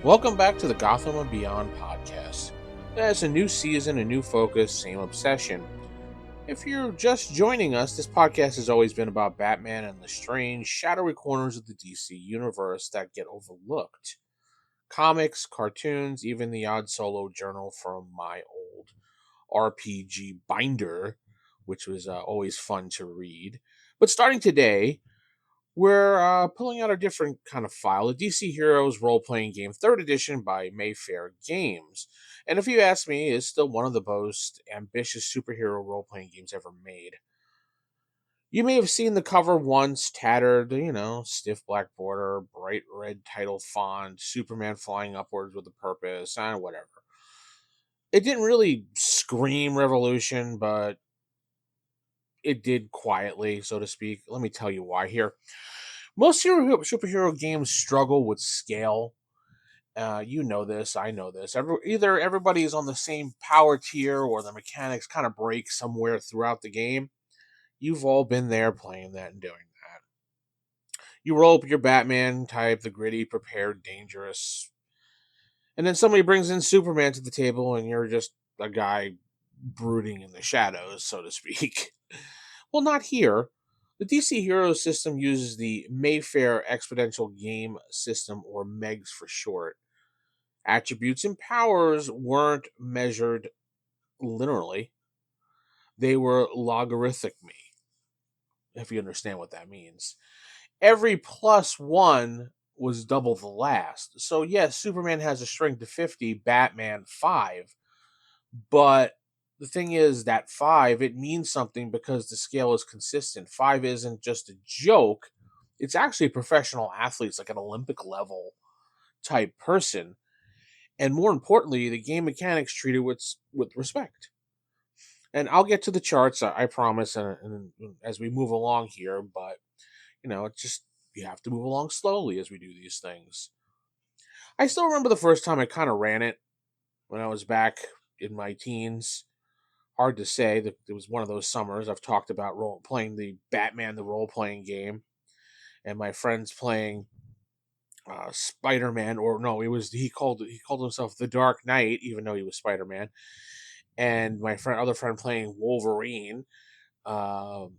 Welcome back to the Gotham Beyond podcast. It's a new season, a new focus, same obsession. If you're just joining us, this podcast has always been about Batman and the strange, shadowy corners of the DC universe that get overlooked. Comics, cartoons, even the odd solo journal from my old RPG binder, which was always fun to read. But starting today, we're pulling out a different kind of file, the DC Heroes role playing game, third edition by Mayfair Games. And if you ask me, is still one of the most ambitious superhero role playing games ever made. You may have seen the cover once, tattered, stiff black border, bright red title font, Superman flying upwards with a purpose, and whatever. It didn't really scream revolution, but it did quietly, so to speak. Let me tell you why here. Most superhero games struggle with scale. You know this, I know this. Either everybody's on the same power tier or the mechanics kind of break somewhere throughout the game. You've all been there playing that and doing that. You roll up your Batman type, the gritty, prepared, dangerous. And then somebody brings in Superman to the table and you're just a guy brooding in the shadows, so to speak. Well, not here. The DC Hero system uses the Mayfair Exponential Game System, or MEGS for short. Attributes and powers weren't measured linearly, they were logarithmic, if you understand what that means. Every plus one was double the last. So, yes, Superman has a strength of 50, Batman 5, but the thing is that 5, it means something because the scale is consistent. 5 isn't just a joke, it's actually professional athletes, like an Olympic level type person. And more importantly, the game mechanics treated with respect. And I'll get to the charts, I promise, and as we move along here. But it's just you have to move along slowly as we do these things. I still remember the first time I kind of ran it when I was back in my teens. Hard to say that it was one of those summers. I've talked about playing the Batman the role playing game, and my friends playing Spider Man, or no, he called himself the Dark Knight, even though he was Spider Man, and my other friend playing Wolverine, um,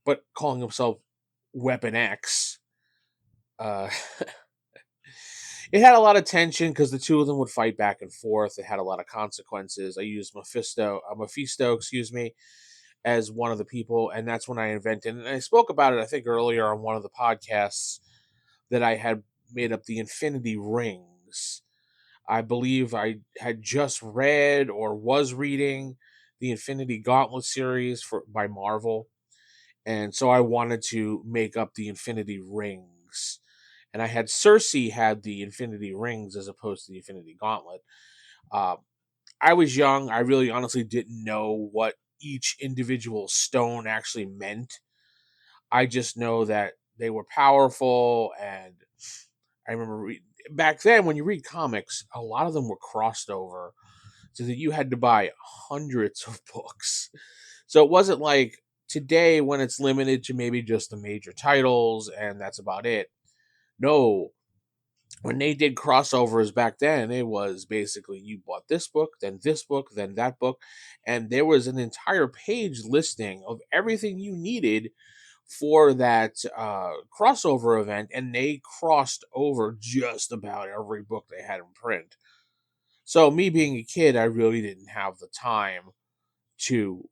but calling himself Weapon X. Uh, it had a lot of tension because the two of them would fight back and forth. It had a lot of consequences. I used Mephisto, excuse me, as one of the people, and that's when I invented. And I spoke about it, I think, earlier on one of the podcasts that I had made up the Infinity Rings. I believe I had just read or was reading the Infinity Gauntlet series by Marvel, and so I wanted to make up the Infinity Rings. And I had Cersei had the Infinity Rings as opposed to the Infinity Gauntlet. Uh, I was young. I really honestly didn't know what each individual stone actually meant. I just know that they were powerful, and I remember back then when you read comics, a lot of them were crossed over, so that you had to buy hundreds of books. So it wasn't like today when it's limited to maybe just the major titles and that's about it. No, when they did crossovers back then, it was basically you bought this book, then that book, and there was an entire page listing of everything you needed for that crossover event, and they crossed over just about every book they had in print. So, me being a kid, I really didn't have the time to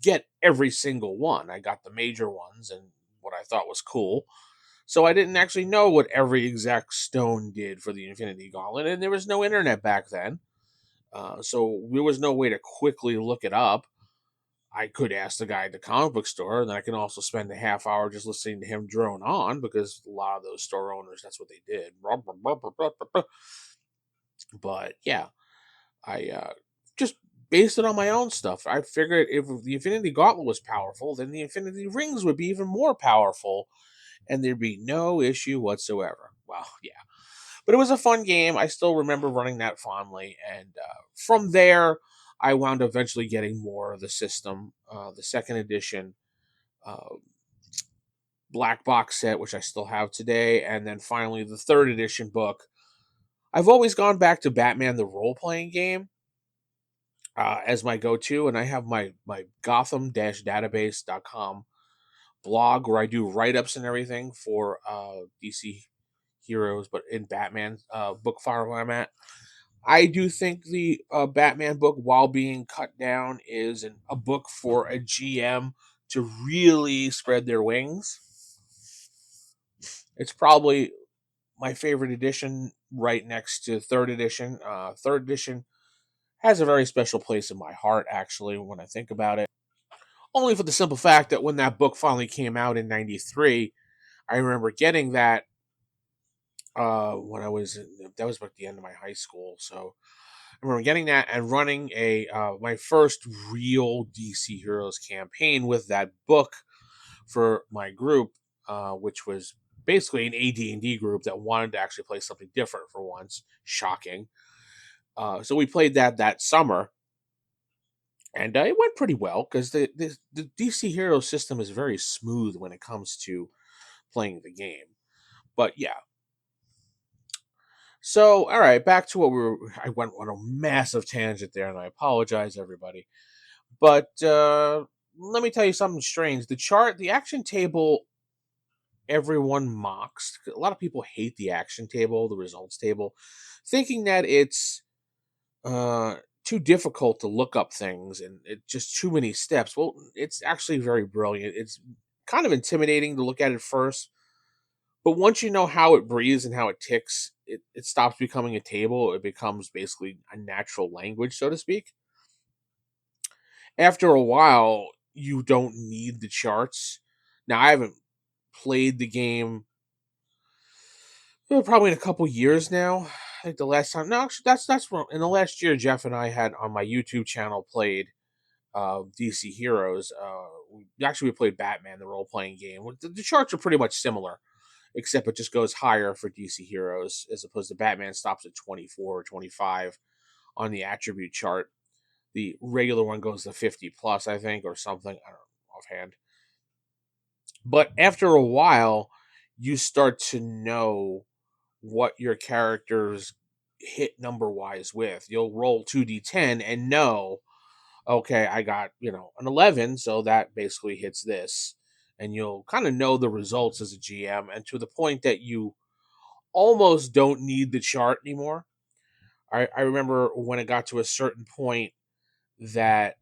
get every single one. I got the major ones and what I thought was cool. So I didn't actually know what every exact stone did for the Infinity Gauntlet, and there was no internet back then. So there was no way to quickly look it up. I could ask the guy at the comic book store, and then I can also spend a half hour just listening to him drone on because a lot of those store owners, that's what they did. But yeah, I just based it on my own stuff. I figured if the Infinity Gauntlet was powerful, then the Infinity Rings would be even more powerful, and there'd be no issue whatsoever. Well, yeah. But it was a fun game. I still remember running that fondly. And from there, I wound up eventually getting more of the system, the second edition uh, black box set, which I still have today. And then finally, the third edition book, I've always gone back to Batman the role playing game as my go to, and I have my Gotham-database.com blog where I do write ups and everything for DC heroes, but in Batman book file where I'm at. I do think the Batman book, while being cut down, is a book for a GM to really spread their wings. It's probably my favorite edition, right next to third edition. Third edition has a very special place in my heart, actually, when I think about it. Only for the simple fact that when that book finally came out in '93, I remember getting that when that was like the end of my high school. So I remember getting that and running a my first real DC Heroes campaign with that book for my group, which was basically an AD&D group that wanted to actually play something different for once. Shocking. So we played that summer, and it went pretty well because the DC Hero system is very smooth when it comes to playing the game. But yeah, so all right, back to what we were. I went on a massive tangent there, and I apologize, everybody. But let me tell you something strange. The action table, everyone mocks. A lot of people hate the action table, the results table, thinking that it's uh too difficult to look up things and it just too many steps. Well, it's actually very brilliant. It's kind of intimidating to look at it first, but once you know how it breathes and how it ticks, it stops becoming a table. It becomes basically a natural language, so to speak. After a while, you don't need the charts. Now, I haven't played the game probably in a couple years now. I think the last time, no, actually, that's wrong. In the last year, Jeff and I had on my YouTube channel played DC Heroes. We played Batman, the role playing game. The charts are pretty much similar, except it just goes higher for DC Heroes as opposed to Batman stops at 24 or 25 on the attribute chart. The regular one goes to 50 plus, I think, or something. I don't know offhand. But after a while, you start to know what your characters hit number wise with. You'll roll 2d10 and know, okay, I got, an 11, so that basically hits this. And you'll kind of know the results as a GM, and to the point that you almost don't need the chart anymore. I remember when it got to a certain point that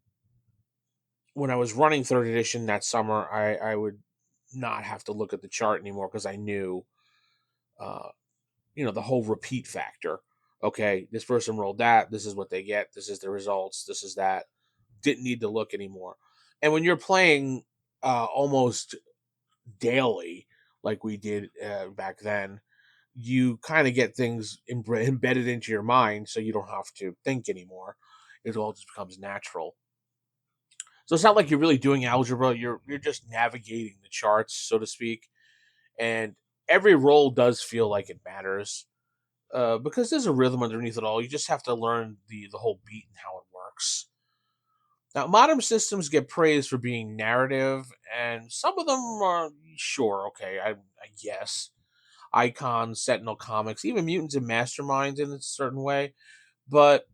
when I was running third edition that summer, I would not have to look at the chart anymore because I knew, uh, the whole repeat factor. Okay, this person rolled that. This is what they get. This is the results. This is that. Didn't need to look anymore. And when you're playing almost daily, like we did back then, you kind of get things embedded into your mind, so you don't have to think anymore. It all just becomes natural. So it's not like you're really doing algebra. You're just navigating the charts, so to speak. And every roll does feel like it matters because there's a rhythm underneath it all. You just have to learn the whole beat and how it works. Now, modern systems get praised for being narrative, and some of them are sure, okay, I guess. Icon, Sentinel Comics, even Mutants and Masterminds in a certain way, but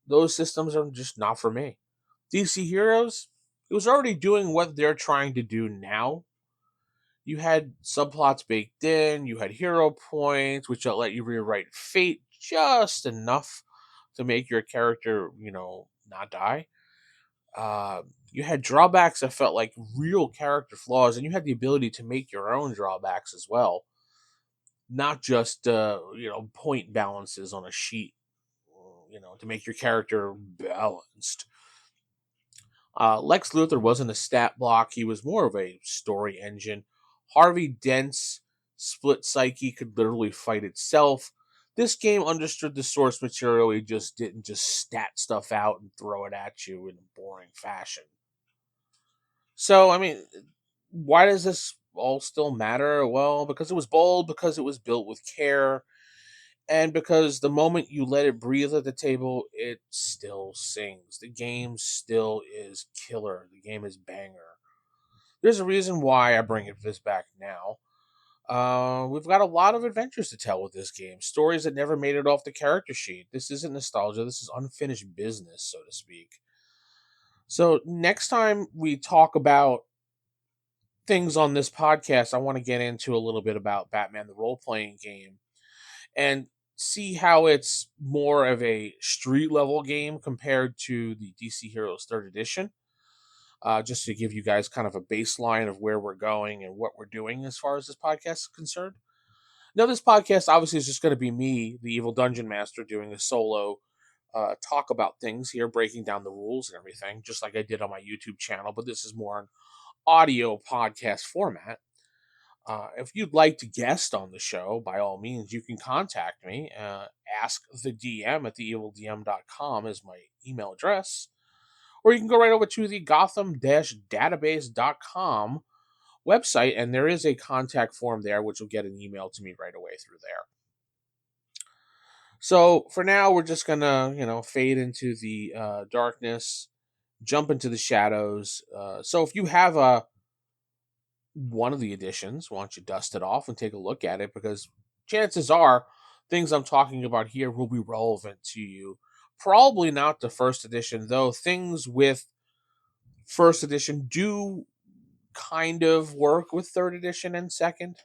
those systems are just not for me. DC Heroes, it was already doing what they're trying to do now. You had subplots baked in, you had hero points, which let you rewrite fate just enough to make your character, not die. You had drawbacks that felt like real character flaws, and you had the ability to make your own drawbacks as well, not just point balances on a sheet, to make your character balanced. Lex Luthor wasn't a stat block; he was more of a story engine. Harvey Dent's split psyche could literally fight itself. This game understood the source material. He just didn't just stat stuff out and throw it at you in a boring fashion. So, I mean, why does this all still matter? Well, because it was bold, because it was built with care, and because the moment you let it breathe at the table, it still sings. The game still is killer. The game is banger. There's a reason why I bring this back now. We've got a lot of adventures to tell with this game. Stories that never made it off the character sheet. This isn't nostalgia. This is unfinished business, so to speak. So next time we talk about things on this podcast, I want to get into a little bit about Batman the role playing game and see how it's more of a street level game compared to the DC Heroes Third Edition. Just to give you guys kind of a baseline of where we're going and what we're doing as far as this podcast is concerned. Now, this podcast obviously is just going to be me, the evil dungeon master, doing a solo talk about things here, breaking down the rules and everything, just like I did on my YouTube channel. But this is more an audio podcast format. If you'd like to guest on the show, by all means, you can contact me. Ask the DM at theevildm.com is my email address. Or you can go right over to the gotham-database.com website, and there is a contact form there, which will get an email to me right away through there. So for now, we're just gonna, fade into the darkness, jump into the shadows. So if you have one of the editions, why don't you dust it off and take a look at it? Because chances are things I'm talking about here will be relevant to you. Probably not the first edition, though. Things with first edition do kind of work with third edition and second.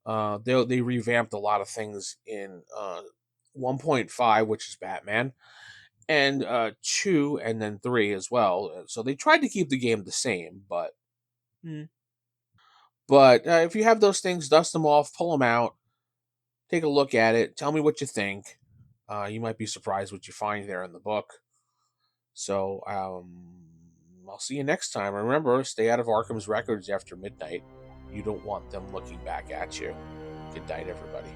They revamped a lot of things in 1.5, which is Batman, and 2, and then 3 as well. So they tried to keep the game the same, but if you have those things, dust them off, pull them out, take a look at it, tell me what you think. You might be surprised what you find there in the book. So I'll see you next time. Remember, stay out of Arkham's records after midnight. You don't want them looking back at you. Good night, everybody.